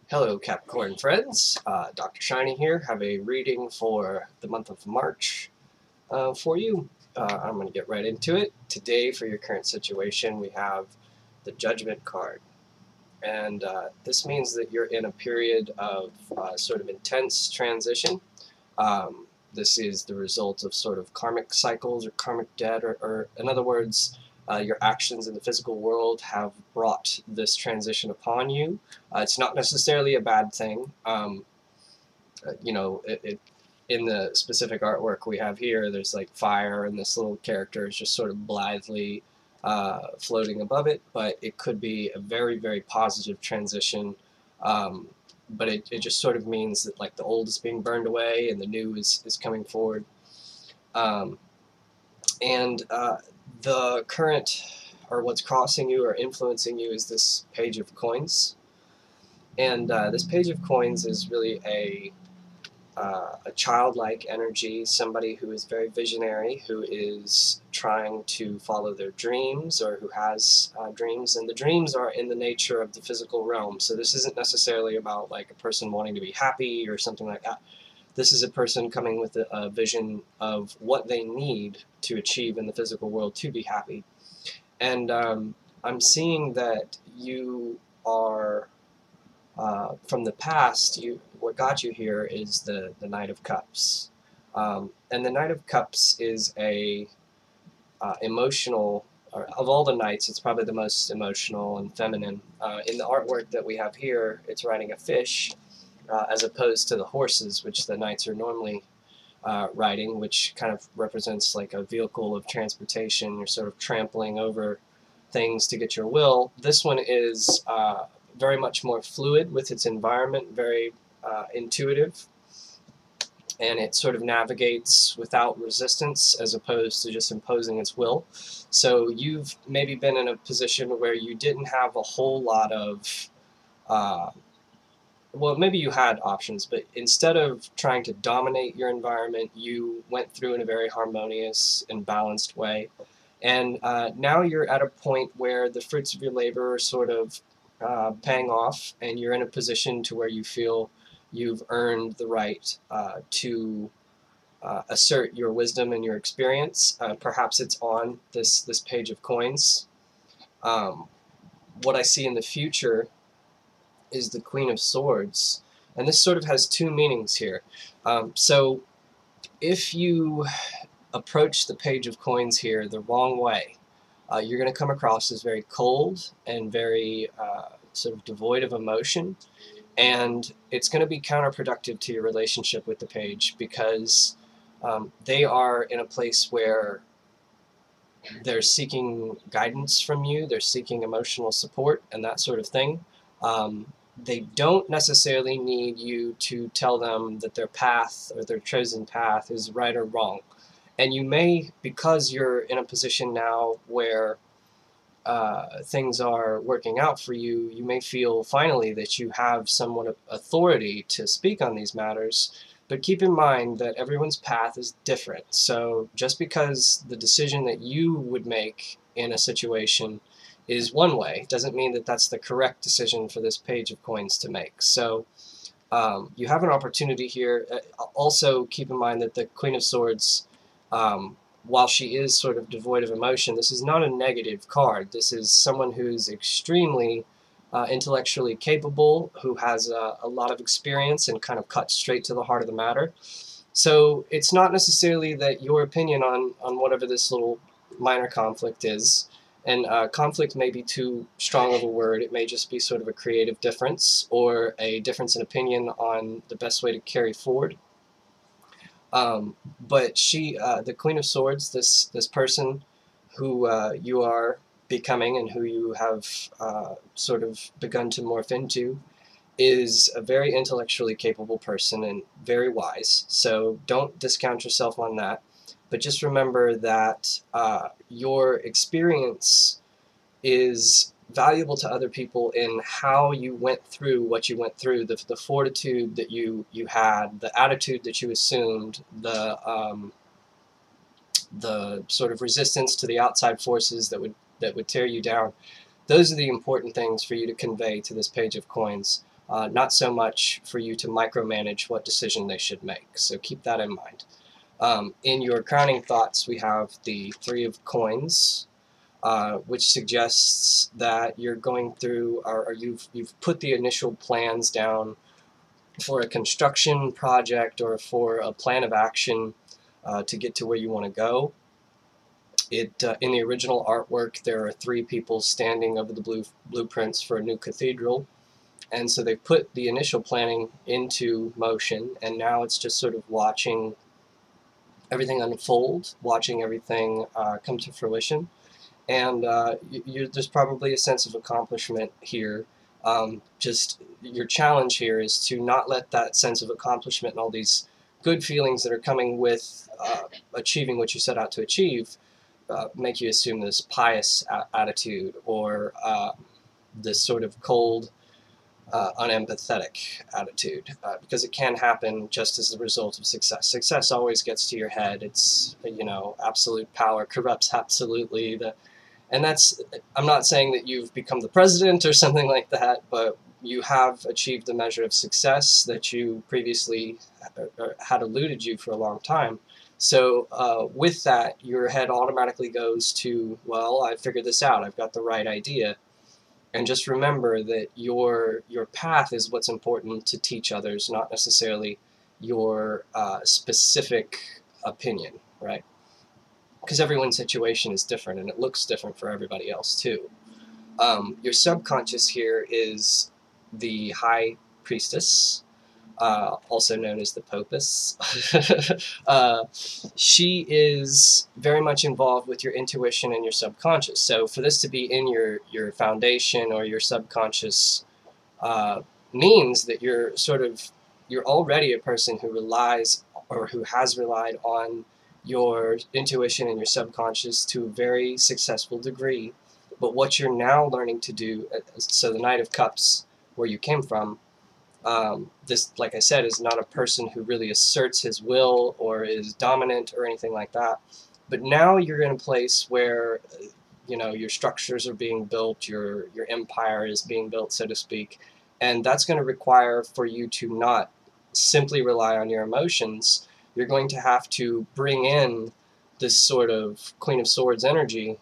Hello Capricorn friends, Dr. Shiny here. Have a reading for the month of March for you. I'm going to get right into it. Today for your current situation we have the Judgment card. And this means that you're in a period of sort of intense transition. This is the result of sort of karmic cycles or karmic debt, or in other words, your actions in the physical world have brought this transition upon you. It's not necessarily a bad thing. In the specific artwork we have here, there's like fire, and this little character is just sort of blithely floating above it, but it could be a very, very positive transition. But it just sort of means that like the old is being burned away and the new is coming forward. Um, and the current, or what's crossing you or influencing you, is this Page of Coins. And this Page of Coins is really a childlike energy, somebody who is very visionary, who is trying to follow their dreams, or who has dreams, and the dreams are in the nature of the physical realm. So this isn't necessarily about like a person wanting to be happy or something like that. This is a person coming with a vision of what they need to achieve in the physical world to be happy. And I'm seeing that you are from the past, what got you here is the Knight of Cups. And the Knight of Cups is a emotional, or of all the knights, it's probably the most emotional and feminine. In the artwork that we have here, it's riding a fish, as opposed to the horses, which the knights are normally riding, which kind of represents like a vehicle of transportation. You're sort of trampling over things to get your will. This one is very much more fluid with its environment, very intuitive, and it sort of navigates without resistance as opposed to just imposing its will. So you've maybe been in a position where you didn't have a whole lot of well, maybe you had options, but instead of trying to dominate your environment, you went through in a very harmonious and balanced way. And now you're at a point where the fruits of your labor are sort of paying off, and you're in a position to where you feel you've earned the right to assert your wisdom and your experience. Perhaps it's on this Page of Coins. What I see in the future is the Queen of Swords, and this sort of has two meanings here. So if you approach the Page of Coins here the wrong way, you're going to come across as very cold and very sort of devoid of emotion, and it's going to be counterproductive to your relationship with the page, because they are in a place where they're seeking guidance from you, they're seeking emotional support and that sort of thing. They don't necessarily need you to tell them that their path or their chosen path is right or wrong. And you may, because you're in a position now where things are working out for you, you may feel finally that you have somewhat of authority to speak on these matters. But keep in mind that everyone's path is different. So just because the decision that you would make in a situation is one way, doesn't mean that that's the correct decision for this Page of Coins to make. So you have an opportunity here. Also keep in mind that the Queen of Swords, while she is sort of devoid of emotion, this is not a negative card. This is someone who's extremely intellectually capable, who has a lot of experience and kind of cuts straight to the heart of the matter. So it's not necessarily that your opinion on whatever this little minor conflict is, and conflict may be too strong of a word, it may just be sort of a creative difference or a difference in opinion on the best way to carry forward. But she, the Queen of Swords, this person who you are becoming and who you have sort of begun to morph into, is a very intellectually capable person and very wise. So don't discount yourself on that. But just remember that your experience is valuable to other people in how you went through what you went through, the fortitude that you had, the attitude that you assumed, the sort of resistance to the outside forces that would tear you down. Those are the important things for you to convey to this Page of Coins. not so much for you to micromanage what decision they should make. So keep that in mind. In your crowning thoughts, we have the Three of Coins, which suggests that you're going through, or you've put the initial plans down for a construction project or for a plan of action to get to where you want to go. In the original artwork, there are three people standing over the blueprints for a new cathedral, and so they put the initial planning into motion, and now it's just sort of watching everything unfold, watching everything come to fruition. And there's probably a sense of accomplishment here. Just your challenge here is to not let that sense of accomplishment and all these good feelings that are coming with achieving what you set out to achieve make you assume this pious attitude or this sort of cold, unempathetic attitude, because it can happen just as a result of success. Success always gets to your head. It's, absolute power corrupts absolutely. And that's, I'm not saying that you've become the president or something like that, but you have achieved a measure of success that you previously had eluded you for a long time. So with that, your head automatically goes to, well, I figured this out. I've got the right idea. And just remember that your path is what's important to teach others, not necessarily your specific opinion, right? Because everyone's situation is different, and it looks different for everybody else too. Your subconscious here is the High Priestess, also known as the Popus. She is very much involved with your intuition and your subconscious. So for this to be in your foundation or your subconscious means that you're already a person who relies or who has relied on your intuition and your subconscious to a very successful degree. But what you're now learning to do, so the Knight of Cups, where you came from, this, like I said, is not a person who really asserts his will or is dominant or anything like that. But now you're in a place where, your structures are being built, your empire is being built, so to speak, and that's going to require for you to not simply rely on your emotions. You're going to have to bring in this sort of Queen of Swords energy,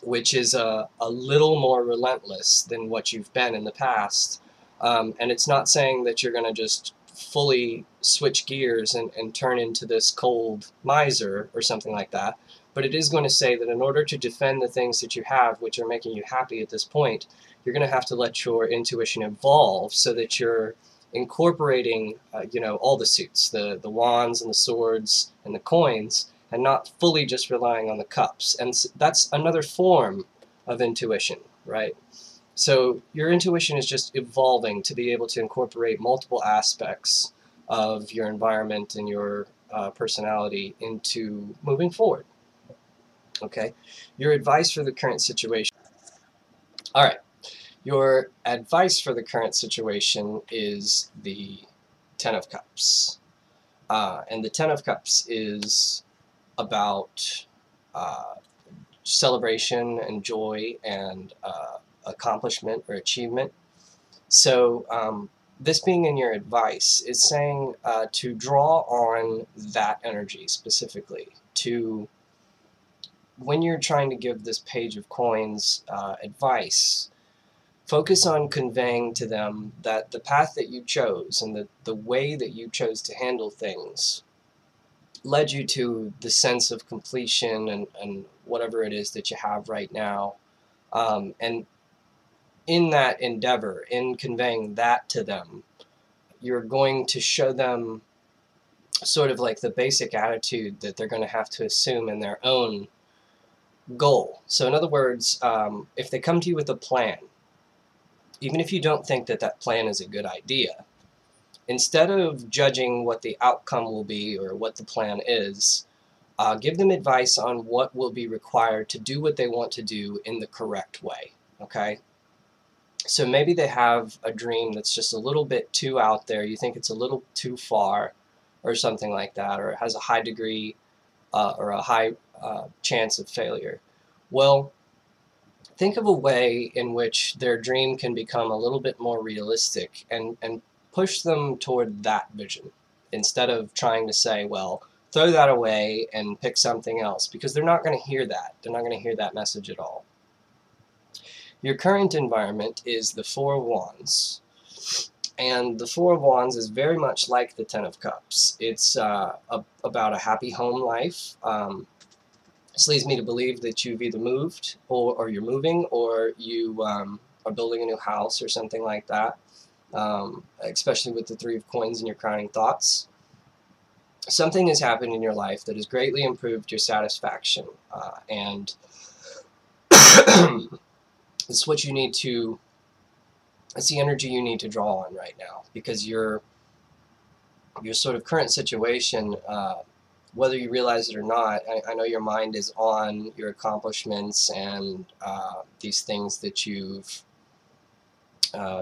which is a little more relentless than what you've been in the past. And it's not saying that you're going to just fully switch gears and turn into this cold miser or something like that, but it is going to say that in order to defend the things that you have, which are making you happy at this point, you're going to have to let your intuition evolve so that you're incorporating, all the suits, the wands and the swords and the coins, and not fully just relying on the cups. And that's another form of intuition, right? So your intuition is just evolving to be able to incorporate multiple aspects of your environment and your personality into moving forward. Okay? Your advice for the current situation. All right. Your advice for the current situation is the Ten of Cups. And the Ten of Cups is about celebration and joy and accomplishment or achievement. So this being in your advice is saying to draw on that energy specifically, to when you're trying to give this Page of Coins advice, focus on conveying to them that the path that you chose and the way that you chose to handle things led you to the sense of completion and whatever it is that you have right now. And in that endeavor, in conveying that to them, you're going to show them sort of like the basic attitude that they're going to have to assume in their own goal. So in other words, if they come to you with a plan, even if you don't think that that plan is a good idea, instead of judging what the outcome will be or what the plan is, give them advice on what will be required to do what they want to do in the correct way, okay? So maybe they have a dream that's just a little bit too out there, you think it's a little too far or something like that, or it has a high degree or a high chance of failure. Well, think of a way in which their dream can become a little bit more realistic, and push them toward that vision instead of trying to say, well, throw that away and pick something else, because they're not going to hear that. They're not going to hear that message at all. Your current environment is the Four of Wands. And the Four of Wands is very much like the Ten of Cups. It's about a happy home life. This leads me to believe that you've either moved, or you're moving, or you are building a new house or something like that, especially with the Three of Coins in your crowning thoughts. Something has happened in your life that has greatly improved your satisfaction, and it's what you need to, it's the energy you need to draw on right now, because your sort of current situation, whether you realize it or not, I know your mind is on your accomplishments and these things that you've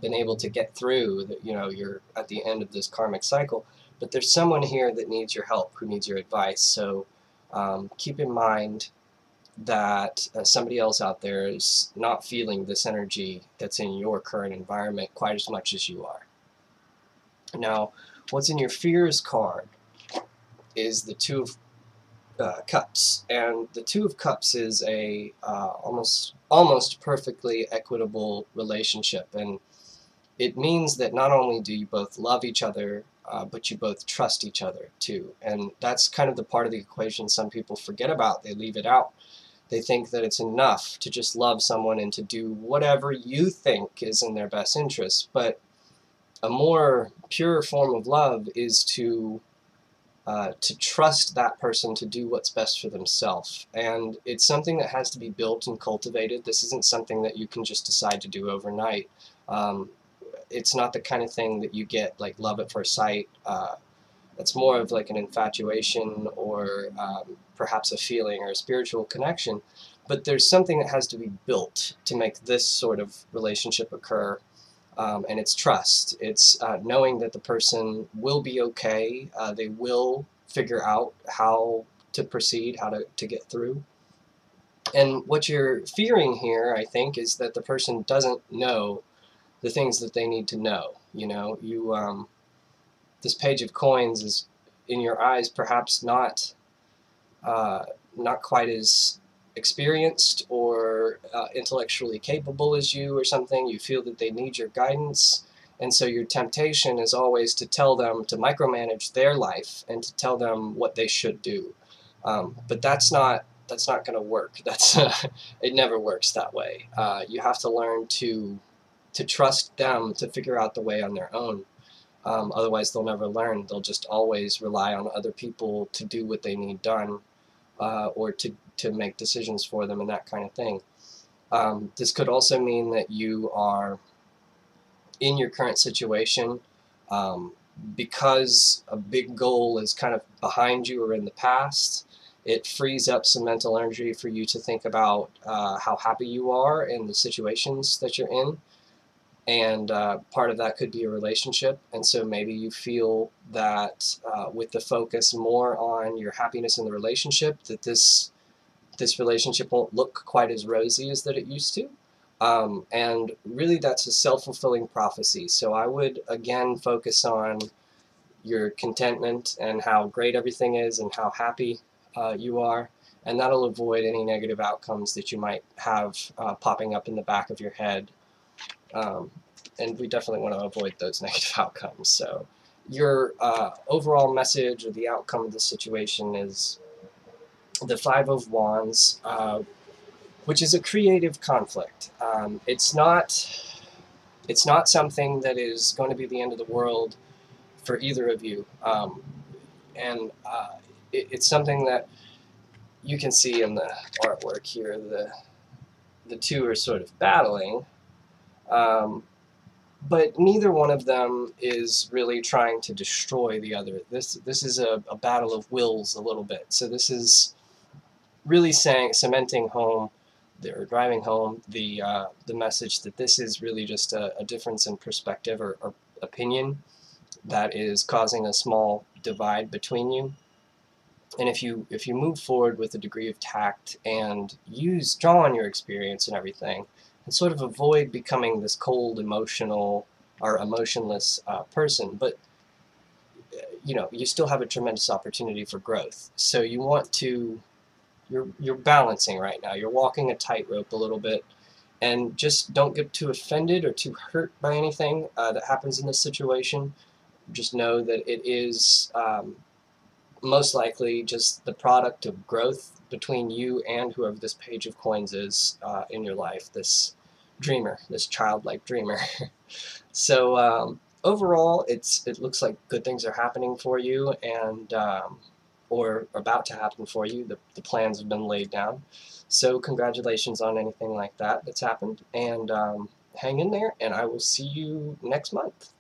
been able to get through, that you're at the end of this karmic cycle, but there's someone here that needs your help, who needs your advice. So keep in mind that somebody else out there is not feeling this energy that's in your current environment quite as much as you are. Now, what's in your fears card is the Two of Cups, and the Two of Cups is a almost perfectly equitable relationship, and it means that not only do you both love each other, but you both trust each other too. And that's kind of the part of the equation some people forget about. They leave it out. They think that it's enough to just love someone and to do whatever you think is in their best interest. But a more pure form of love is to trust that person to do what's best for themselves. And it's something that has to be built and cultivated. This isn't something that you can just decide to do overnight. It's not the kind of thing that you get like love at first sight. It's more of like an infatuation, or perhaps a feeling or a spiritual connection. But there's something that has to be built to make this sort of relationship occur. And it's trust. It's knowing that the person will be okay. They will figure out how to proceed, how to get through. And what you're fearing here, I think, is that the person doesn't know the things that they need to know. This Page of Coins is, in your eyes, perhaps not quite as experienced or intellectually capable as you or something. You feel that they need your guidance, and so your temptation is always to tell them to micromanage their life and to tell them what they should do. But that's not going to work. It never works that way. You have to learn to trust them to figure out the way on their own. Otherwise, they'll never learn. They'll just always rely on other people to do what they need done, or to make decisions for them and that kind of thing. This could also mean that you are in your current situation, because a big goal is kind of behind you or in the past. It frees up some mental energy for you to think about how happy you are in the situations that you're in. And part of that could be a relationship, and so maybe you feel that with the focus more on your happiness in the relationship, that this relationship won't look quite as rosy as that it used to. And really, that's a self-fulfilling prophecy. So I would again focus on your contentment and how great everything is and how happy you are, and that'll avoid any negative outcomes that you might have popping up in the back of your head. And we definitely want to avoid those negative outcomes. So your overall message, or the outcome of the situation, is the Five of Wands, which is a creative conflict. It's not something that is going to be the end of the world for either of you. It's something that you can see in the artwork here. The two are sort of battling. But neither one of them is really trying to destroy the other. This is a battle of wills a little bit. So this is really cementing home, or driving home the message that this is really just a difference in perspective or opinion that is causing a small divide between you. And if you move forward with a degree of tact and draw on your experience and everything, and sort of avoid becoming this cold, emotional, or emotionless person, but you still have a tremendous opportunity for growth. So you're balancing right now. You're walking a tightrope a little bit, and just don't get too offended or too hurt by anything that happens in this situation. Just know that it is most likely just the product of growth between you and whoever this page of coins is in your life, this dreamer, this childlike dreamer. So overall, it looks like good things are happening for you, and or about to happen for you. The plans have been laid down. So congratulations on anything like that that's happened, and hang in there, and I will see you next month.